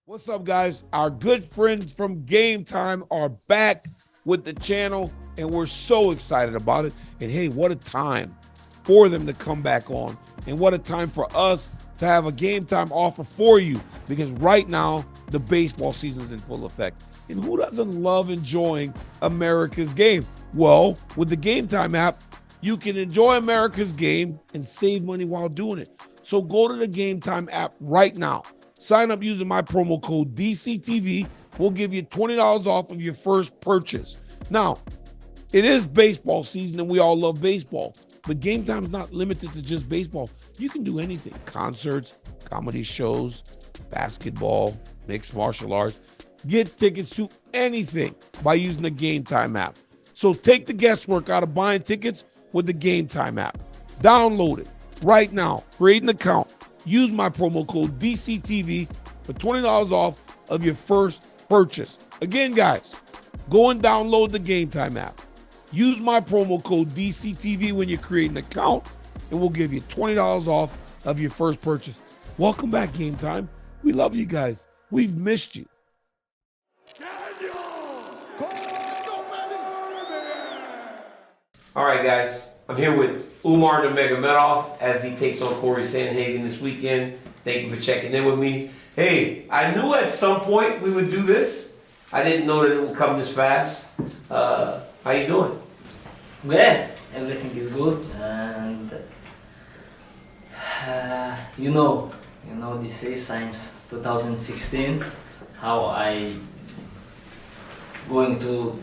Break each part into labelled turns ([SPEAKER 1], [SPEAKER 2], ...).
[SPEAKER 1] What's up, guys? Our good friends from Game Time are back with the channel, and we're so excited about it. And hey, what a time for them to come back on, and what a time for us to have a Game Time offer for you, because right now the baseball season is in full effect. And who doesn't love enjoying America's game? Well, with the Game Time app, you can enjoy America's game and save money while doing it. So go to the Game Time app right now. Sign up using my promo code DCTV. We'll give you $20 off of your first purchase. Now, it is baseball season and we all love baseball, but Game Time is not limited to just baseball. You can do anything: concerts, comedy shows, basketball, mixed martial arts. Get tickets to anything by using the Game Time app. So take the guesswork out of buying tickets with the Game Time app. Download it right now. Create an account. Use my promo code DCTV for $20 off of your first purchase. Again, guys, go and download the Game Time app. Use my promo code DCTV when you create an account, and we'll give you $20 off of your first purchase. Welcome back, Game Time. We love you guys. We've missed you.
[SPEAKER 2] All right, guys. I'm here with Umar Nurmagomedov as he takes on Cory Sandhagen this weekend. Thank you for checking in with me. Hey, I knew at some point we would do this. I didn't know that it would come this fast. How you doing?
[SPEAKER 3] Well, everything is good, and you know, this is since 2016 how I going to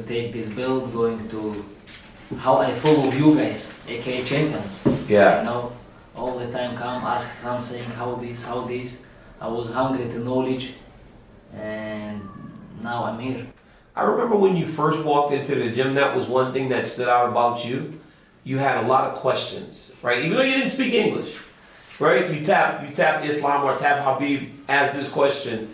[SPEAKER 3] take this build, how I follow you guys, aka champions.
[SPEAKER 2] Yeah.
[SPEAKER 3] You know, all the time come ask something, how this. I was hungry to knowledge, and now I'm here.
[SPEAKER 2] I remember when you first walked into the gym, that was one thing that stood out about you. You had a lot of questions, right? Even though you didn't speak English, right? You tap Islam or tap Habib, ask this question.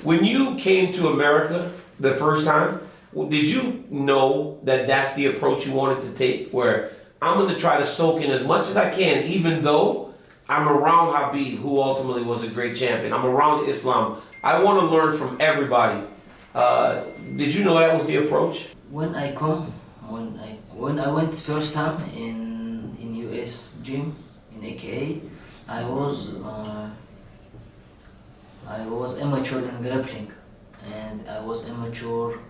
[SPEAKER 2] When you came to America the first time, did you know that that's the approach you wanted to take, where I'm going to try to soak in as much as I can, even though I'm around Habib, who ultimately was a great champion. I'm around Islam. I want to learn from everybody. Did you know that was the approach?
[SPEAKER 3] When I went first time in US gym in AKA, I was amateur in grappling, and I was amateur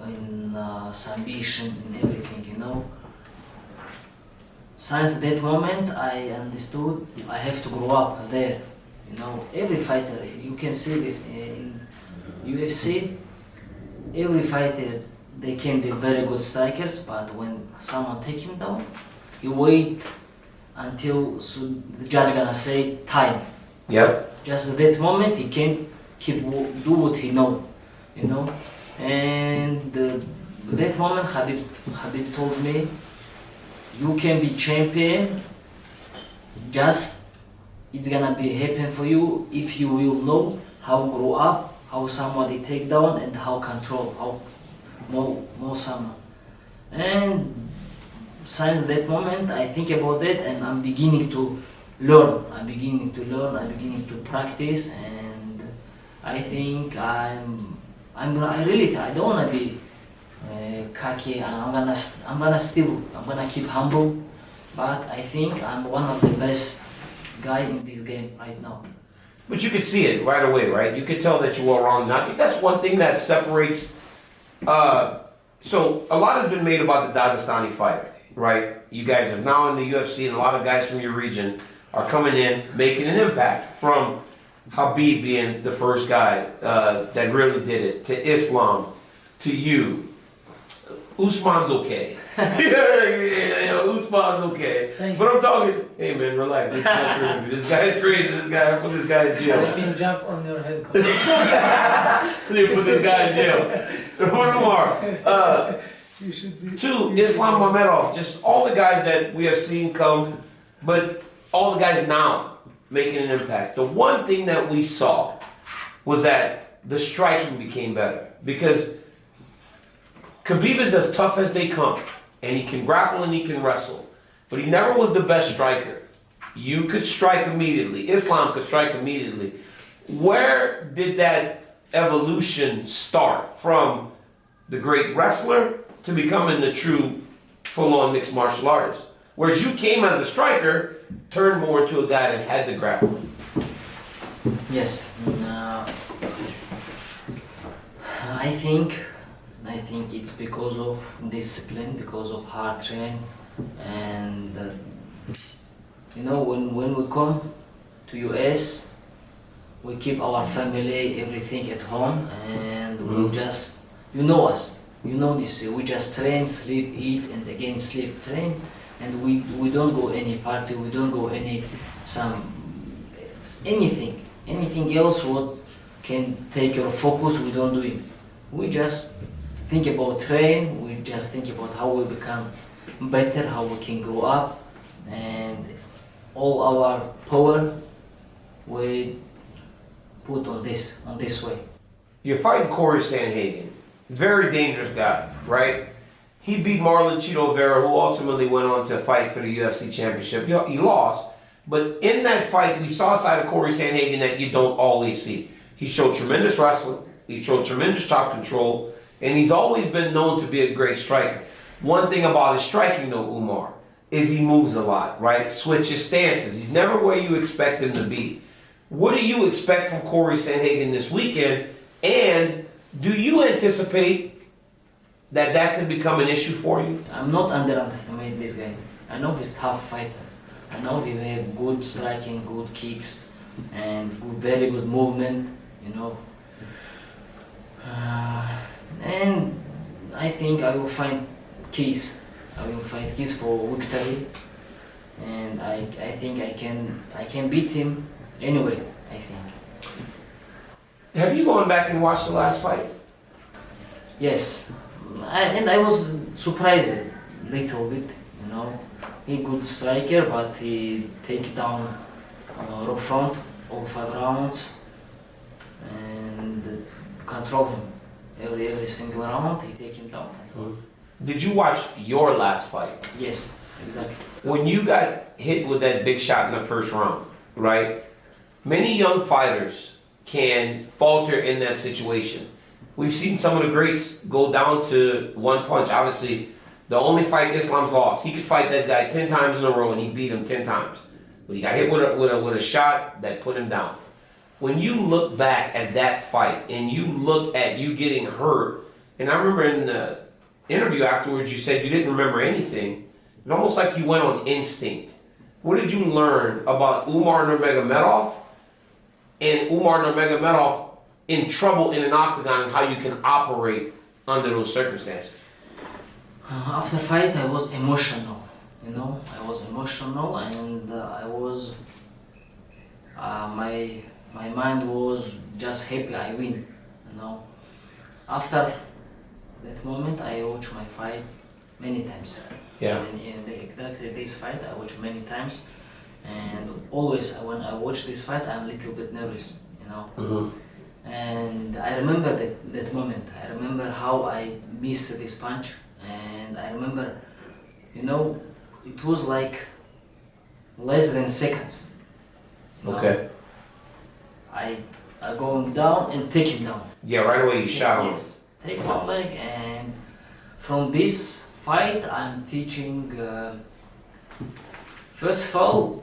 [SPEAKER 3] in submission and everything, you know. Since that moment, I understood I have to grow up there. You know, every fighter, you can see this in UFC. Every fighter, they can be very good strikers, but when someone take him down, you wait until the judge gonna say time.
[SPEAKER 2] Yep.
[SPEAKER 3] Just at that moment, he can do what he know, you know. And that moment, Habib told me, you can be champion. Just it's gonna be happen for you if you will know how grow up, how somebody take down, and how control, how know someone. And since that moment, I think about that, and I'm beginning to learn. I'm beginning to practice, and I think I don't wanna be cocky, and I'm gonna keep humble, but I think I'm one of the best guy in this game right now.
[SPEAKER 2] But you could see it right away, right? You could tell that you were around. And I think that's one thing that separates. So a lot has been made about the Dagestani fighter, right? You guys are now in the UFC, and a lot of guys from your region are coming in, making an impact, from Habib being the first guy that really did it, to Islam, to you. Usman's okay. yeah, Usman's okay. But I'm talking, hey man, relax. This guy's crazy. Put this guy in jail.
[SPEAKER 4] I can jump on your head.
[SPEAKER 2] Put this guy in jail. Umar. To Islam Mamedov, just all the guys that we have seen come, but all the guys now making an impact. The one thing that we saw was that the striking became better, because Khabib is as tough as they come, and he can grapple and he can wrestle, but he never was the best striker. You could strike immediately. Islam could strike immediately. Where did that evolution start from the great wrestler to becoming the true full-on mixed martial artist? Whereas you came as a striker, turned more into a guy that had the grappling.
[SPEAKER 3] Yes. I think it's because of discipline, because of hard training, and when we come to US, we keep our family, everything at home, and we just, you know us, you know this, we just train, sleep, eat, and again sleep, train, and we don't go any party, we don't go anything else what can take your focus, we don't do it. We just think about train, we just think about how we become better, how we can grow up, and all our power we put on this way.
[SPEAKER 2] You're fighting Cory Sandhagen, very dangerous guy, right? He beat Marlon Chito Vera, who ultimately went on to fight for the UFC championship. He lost, but in that fight, we saw a side of Cory Sandhagen that you don't always see. He showed tremendous wrestling, he showed tremendous top control, and he's always been known to be a great striker. One thing about his striking, though, Umar, is he moves a lot, right? Switches stances. He's never where you expect him to be. What do you expect from Cory Sandhagen this weekend? And do you anticipate that could become an issue for you?
[SPEAKER 3] I'm not underestimating this guy. I know he's a tough fighter. I know he have good striking, good kicks, and very good movement, and I think I will find keys. I will find keys for victory, and I think I can beat him anyway. I think.
[SPEAKER 2] Have you gone back and watched the last fight?
[SPEAKER 3] Yes, and I was surprised a little bit. He good striker, but he take down rock front all 5 rounds and control him every single round. He take him down.
[SPEAKER 2] Did you watch your last fight?
[SPEAKER 3] Yes, exactly.
[SPEAKER 2] When you got hit with that big shot in the first round, right? Many young fighters can falter in that situation. We've seen some of the greats go down to one punch. Obviously, the only fight Islam's lost. He could fight that guy 10 times in a row and he beat him 10 times. But he got hit with a shot that put him down. When you look back at that fight and you look at you getting hurt, and I remember in the interview afterwards you said you didn't remember anything. It's almost like you went on instinct. What did you learn about Umar Nurmagomedov and Umar Nurmagomedov in trouble in an octagon and how you can operate under those circumstances?
[SPEAKER 3] After fight, I was emotional. I was emotional, and I was my mind was just happy I win. After that moment, I watched my fight many times.
[SPEAKER 2] Yeah.
[SPEAKER 3] And exactly this fight, I watched many times, and always when I watch this fight, I'm a little bit nervous.
[SPEAKER 2] Mm-hmm.
[SPEAKER 3] And I remember that moment. I remember how I missed this punch. And I remember, it was like less than seconds.
[SPEAKER 2] Okay.
[SPEAKER 3] I going down and take him down.
[SPEAKER 2] Yeah, right away you shot him.
[SPEAKER 3] Yes, take one leg, and from this fight I'm teaching. First of all,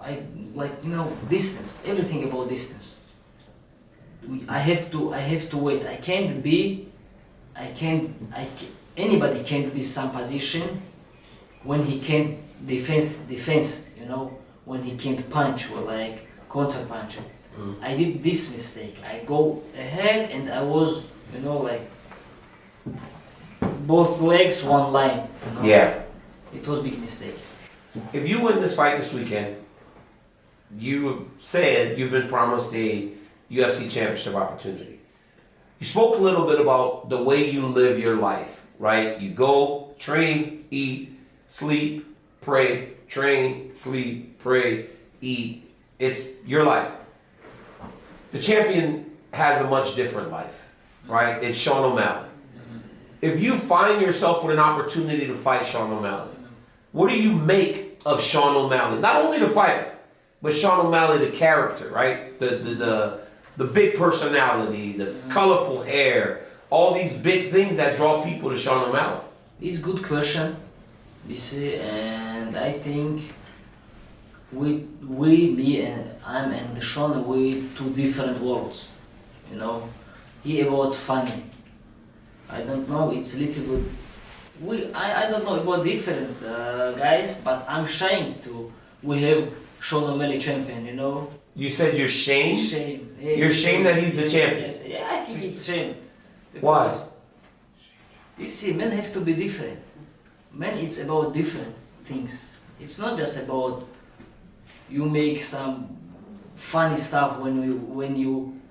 [SPEAKER 3] I distance. Everything about distance. I have to wait. Anybody can't be some position when he can't defense, when he can't punch or like counter punch. I did this mistake. I go ahead and I was, like both legs one line.
[SPEAKER 2] Yeah.
[SPEAKER 3] It was a big mistake.
[SPEAKER 2] If you win this fight this weekend, you said you've been promised a UFC championship opportunity. You spoke a little bit about the way you live your life, right? You go, train, eat, sleep, pray, train, sleep, pray, eat. It's your life. The champion has a much different life, right? It's Sean O'Malley. if you find yourself with an opportunity to fight Sean O'Malley, what do you make of Sean O'Malley? Not only the fighter, but Sean O'Malley, the character, right? The big personality, the colorful hair, all these big things that draw people to Sean O'Malley.
[SPEAKER 3] It's a good question, you see, and I think me and Sean, we two different worlds, you know. He about funny. I don't know, it's a little bit, I don't know about different guys, but I'm ashamed to, we have Sean O'Malley champion, you know.
[SPEAKER 2] You said you're shamed?
[SPEAKER 3] Shame.
[SPEAKER 2] You're ashamed that he's the champion?
[SPEAKER 3] Yes, yeah, I think it's shame.
[SPEAKER 2] Why?
[SPEAKER 3] You see, men have to be different. Men, it's about different things. It's not just about you make some funny stuff when you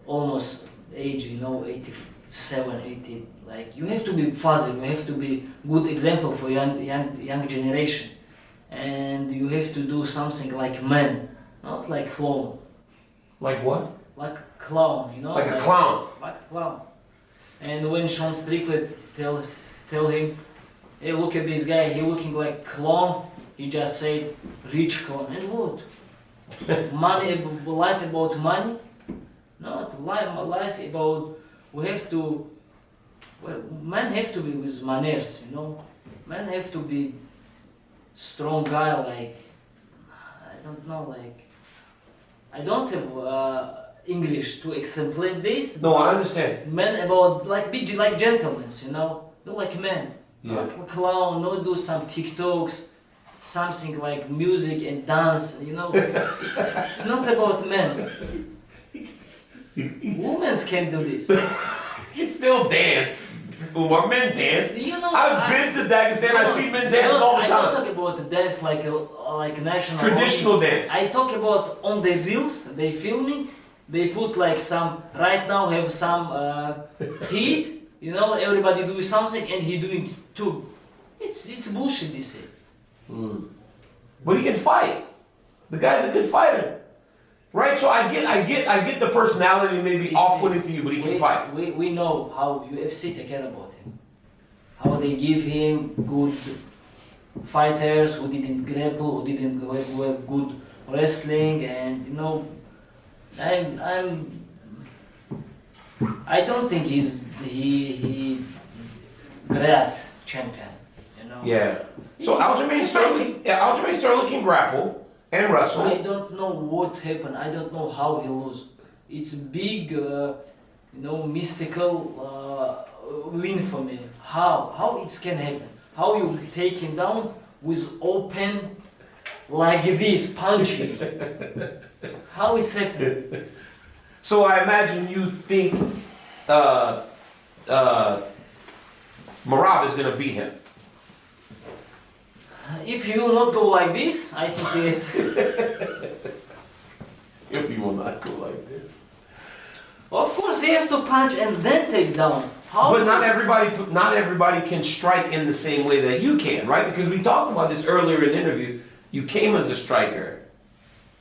[SPEAKER 3] almost age, you know, 87, 80. Like you have to be fuzzy. You have to be good example for young generation, and you have to do something like men, not like clown.
[SPEAKER 2] Like what?
[SPEAKER 3] Like clown, you know.
[SPEAKER 2] Like a clown.
[SPEAKER 3] Like a clown. And when Sean Strickland tell him, hey, look at this guy, he looking like clown, he just said, rich clown. And what? Money, life about money? Not life about, we have to, well, men have to be with manners, you know. Men have to be strong guy, like, I don't know, like, I don't have English to explain this.
[SPEAKER 2] No, I understand.
[SPEAKER 3] Men about like be like gentlemen, you know, do like men.
[SPEAKER 2] Yeah.
[SPEAKER 3] Not clown, not do some TikToks, something like music and dance. You know, it's not about men. Women can do this.
[SPEAKER 2] You can still dance. Umar, men dance.
[SPEAKER 3] You know,
[SPEAKER 2] I've been to Dagestan. I see men dance all the
[SPEAKER 3] I don't
[SPEAKER 2] time.
[SPEAKER 3] talk about the dance like national.
[SPEAKER 2] Traditional dance.
[SPEAKER 3] I talk about on the reels they filming. They put like some right now have some heat. You know, everybody do something and he doing too. It's bullshit. They say.
[SPEAKER 2] But he can fight. The guy's a good fighter, right? So I get the personality maybe off-putting to you, but he can fight.
[SPEAKER 3] We know how UFC take care about him. How they give him good fighters who didn't grapple, who didn't who have good wrestling, and you know, I don't think he great champion. You know.
[SPEAKER 2] Yeah. So Aljamain Sterling can grapple and wrestle.
[SPEAKER 3] I don't know what happened. I don't know how he lose. It's a big, you know, mystical win for me. How it can happen? How you take him down with open like this, punching? How it's happening?
[SPEAKER 2] So I imagine you think Merab is gonna beat him.
[SPEAKER 3] If you will not go like this, I think yes.
[SPEAKER 2] If he will not go like this.
[SPEAKER 3] Of course, you have to punch and then take down. How?
[SPEAKER 2] But not everybody can strike in the same way that you can, right? Because we talked about this earlier in the interview. You came as a striker.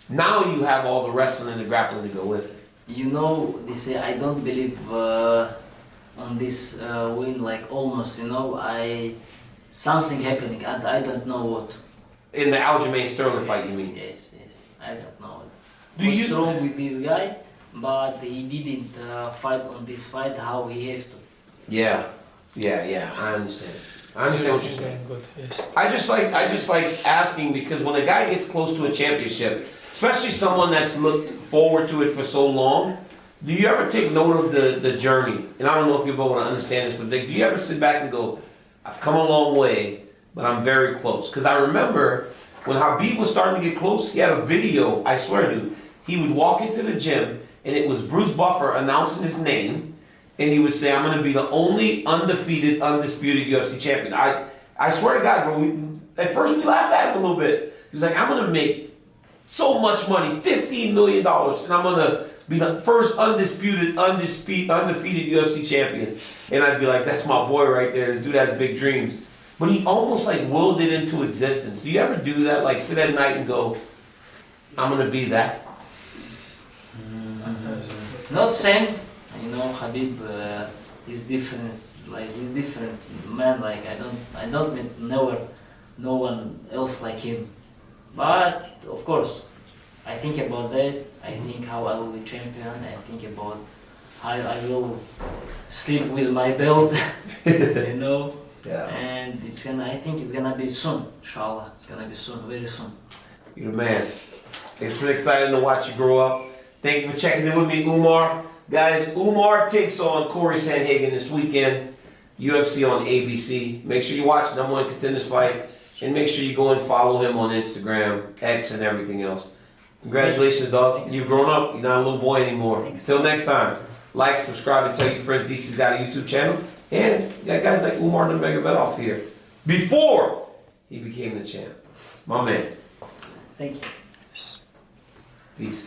[SPEAKER 2] Now you have all the wrestling and the grappling to go with it.
[SPEAKER 3] You know, they say I don't believe on this win. Like almost, you know, something happening. I don't know what.
[SPEAKER 2] In the Aljamain Sterling fight, you mean?
[SPEAKER 3] Yes. I don't know.
[SPEAKER 2] Do
[SPEAKER 3] What's
[SPEAKER 2] you-
[SPEAKER 3] wrong with this guy? But he didn't fight on this fight how he have to.
[SPEAKER 2] Yeah. I understand. I understand what you're saying.
[SPEAKER 4] Good, yes.
[SPEAKER 2] I just like asking because when a guy gets close to a championship, especially someone that's looked forward to it for so long, do you ever take note of the journey? And I don't know if you'll be able to understand this, but do you ever sit back and go, I've come a long way, but I'm very close? Because I remember when Khabib was starting to get close, he had a video, I swear dude, he would walk into the gym and it was Bruce Buffer announcing his name, and he would say, I'm going to be the only undefeated, undisputed UFC champion. I swear to God, bro, at first we laughed at him a little bit. He was like, I'm going to make so much money, $15 million, and I'm going to be the first undefeated UFC champion. And I'd be like, that's my boy right there. This dude has big dreams. But he almost like willed it into existence. Do you ever do that? Like sit at night and go, I'm going to be that?
[SPEAKER 3] Not same, you know. Khabib is different like he's different man. Like I don't meet no one else like him. But of course, I think about that. I think how I will be champion. I think about how I will sleep with my belt. You know.
[SPEAKER 2] Yeah.
[SPEAKER 3] And I think it's gonna be soon, inshallah. It's gonna be soon, very soon.
[SPEAKER 2] You're the man. It's been exciting to watch you grow up. Thank you for checking in with me, Umar. Guys, Umar takes on Cory Sandhagen this weekend. UFC on ABC. Make sure you watch #1 Contenders Fight. And make sure you go and follow him on Instagram, X, and everything else. Congratulations, dog.
[SPEAKER 3] Thanks.
[SPEAKER 2] You've grown up. You're not a little boy anymore.
[SPEAKER 3] Thanks.
[SPEAKER 2] Until next time, like, subscribe, and tell your friends DC's got a YouTube channel. And you got guys like Umar Nurmagomedov here. Before he became the champ. My man.
[SPEAKER 3] Thank you.
[SPEAKER 2] Peace.